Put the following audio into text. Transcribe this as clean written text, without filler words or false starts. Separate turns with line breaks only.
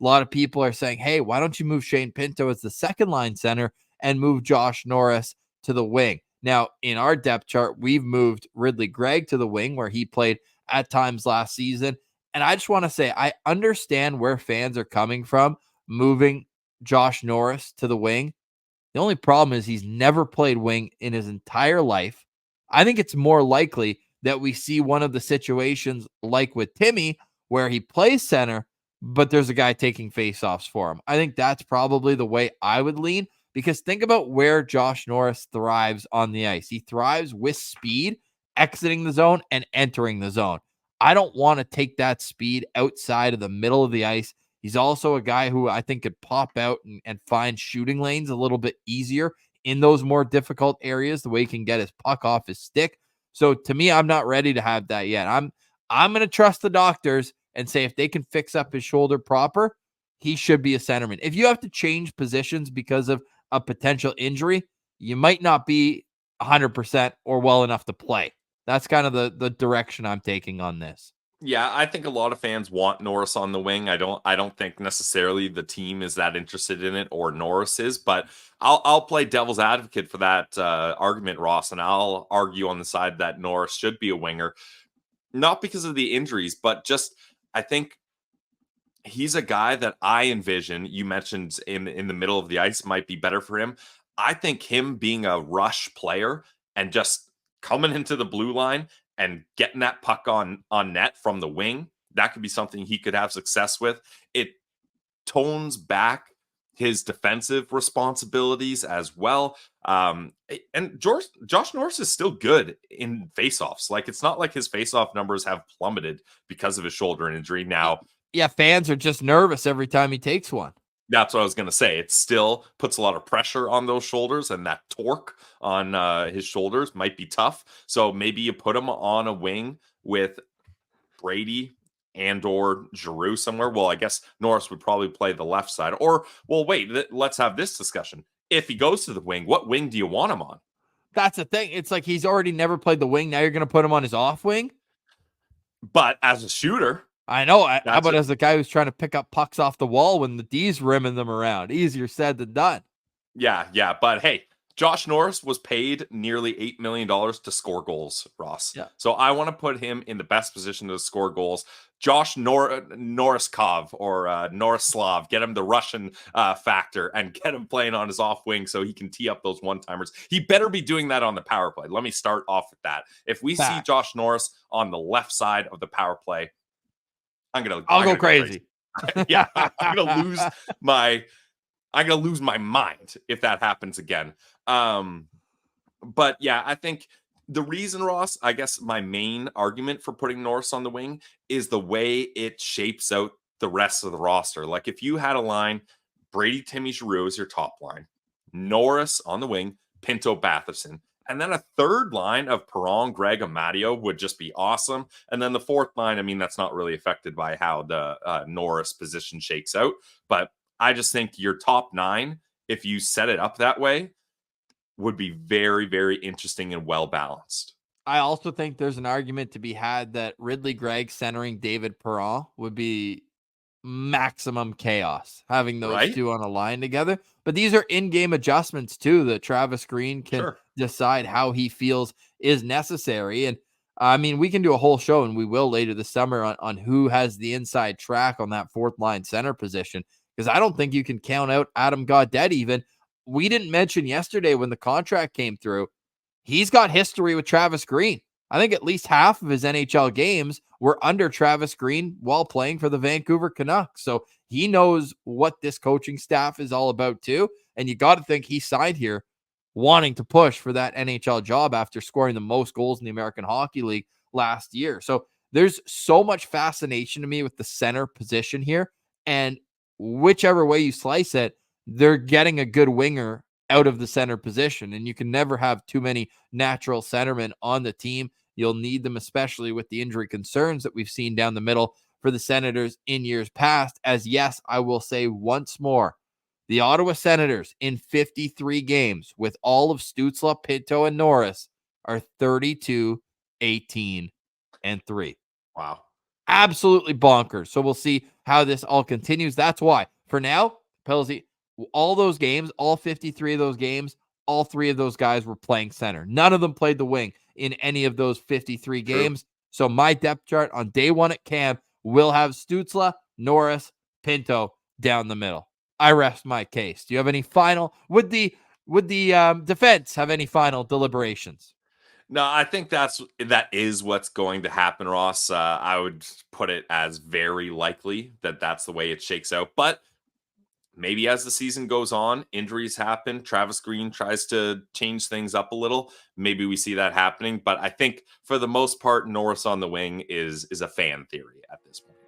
A lot of people are saying, hey, why don't you move Shane Pinto as the second line center and move Josh Norris to the wing? Now, in our depth chart, we've moved Ridley Gregg to the wing where he played at times last season. And I just want to say, I understand where fans are coming from moving Josh Norris to the wing. The only problem is he's never played wing in his entire life. I think it's more likely that we see one of the situations like with Timmy where he plays center, but there's a guy taking faceoffs for him. I think that's probably the way I would lean, because think about where Josh Norris thrives on the ice. He thrives with speed, exiting the zone and entering the zone. I don't want to take that speed outside of the middle of the ice. He's also a guy who I think could pop out and find shooting lanes a little bit easier in those more difficult areas, the way he can get his puck off his stick. So to me, I'm not ready to have that yet. I'm going to trust the doctors and say if they can fix up his shoulder proper, he should be a centerman. If you have to change positions because of a potential injury, you might not be 100% or well enough to play. That's kind of the direction I'm taking on this.
Yeah, I think a lot of fans want Norris on the wing. I don't think necessarily the team is that interested in it, or Norris is, but I'll play devil's advocate for that argument, Ross, and I'll argue on the side that Norris should be a winger, not because of the injuries, but just I think he's a guy that I envision. You mentioned in the middle of the ice might be better for him. I think him being a rush player and just coming into the blue line and getting that puck on net from the wing, that could be something he could have success with. It tones back his defensive responsibilities as well. And Josh Norris is still good in faceoffs. Like, it's not like his faceoff numbers have plummeted because of his shoulder injury. Now,
yeah, fans are just nervous every time he takes one.
that's what I was going to say. It still puts a lot of pressure on those shoulders, and that torque on his shoulders might be tough. So maybe you put him on a wing with Brady and or Giroux somewhere. Well, I guess Norris would probably play the left side. Or, well, wait, let's have this discussion. If he goes to the wing, what wing do you want him on?
That's the thing. It's like he's already never played the wing. Now you're going to put him on his off wing?
But as a shooter,
I know. How about as the guy who's trying to pick up pucks off the wall when the D's rimming them around? Easier said than done.
Yeah. But hey, Josh Norris was paid nearly $8 million to score goals, Ross.
Yeah.
So I want to put him in the best position to score goals. Josh Norriskov or Norislav, get him the Russian factor and get him playing on his off wing so he can tee up those one-timers. He better be doing that on the power play. Let me start off with that. If we see Josh Norris on the left side of the power play, I'll go
crazy.
Yeah, I'm going to lose my mind if that happens again. But yeah, I think the reason, Ross, I guess my main argument for putting Norris on the wing is the way it shapes out the rest of the roster. Like, if you had a line, Brady, Timmy, Giroux is your top line, Norris on the wing, Pinto, Batherson, and then a third line of Perron, Gregg, Amadio would just be awesome. And then the fourth line, I mean, that's not really affected by how the Norris position shakes out. But I just think your top nine, if you set it up that way, would be very, very interesting and well balanced.
I also think there's an argument to be had that Ridley Gregg centering David Perron would be maximum chaos, having those two on a line together. But these are in-game adjustments too that Travis Green can decide how he feels is necessary. And I mean, we can do a whole show, and we will later this summer, on who has the inside track on that fourth line center position, because I don't think you can count out Adam Gaudette even. We didn't mention yesterday when the contract came through, he's got history with Travis Green. I think at least half of his NHL games were under Travis Green while playing for the Vancouver Canucks. So he knows what this coaching staff is all about too. And you got to think he signed here wanting to push for that NHL job after scoring the most goals in the American Hockey League last year. So there's so much fascination to me with the center position here. And whichever way you slice it, they're getting a good winger out of the center position. And you can never have too many natural centermen on the team. You'll need them, especially with the injury concerns that we've seen down the middle for the Senators in years past. As yes, I will say once more, the Ottawa Senators in 53 games with all of Stützle, Pinto, and Norris are 32, 18, and 3.
Wow.
absolutely bonkers. So we'll see how this all continues. That's why, for now, Pelsey, all those games, all 53 of those games, all 3 of those guys were playing center. None of them played the wing in any of those 53
True.
games. So my depth chart on day 1 at camp will have Stützle, Norris, Pinto down the middle. I rest my case. Do you have any final? Would the defense have any final deliberations?
No, I think that is what's going to happen, Ross. I would put it as very likely that that's the way it shakes out. But maybe as the season goes on, injuries happen. Travis Green tries to change things up a little. Maybe we see that happening. But I think for the most part, Norris on the wing is a fan theory at this point.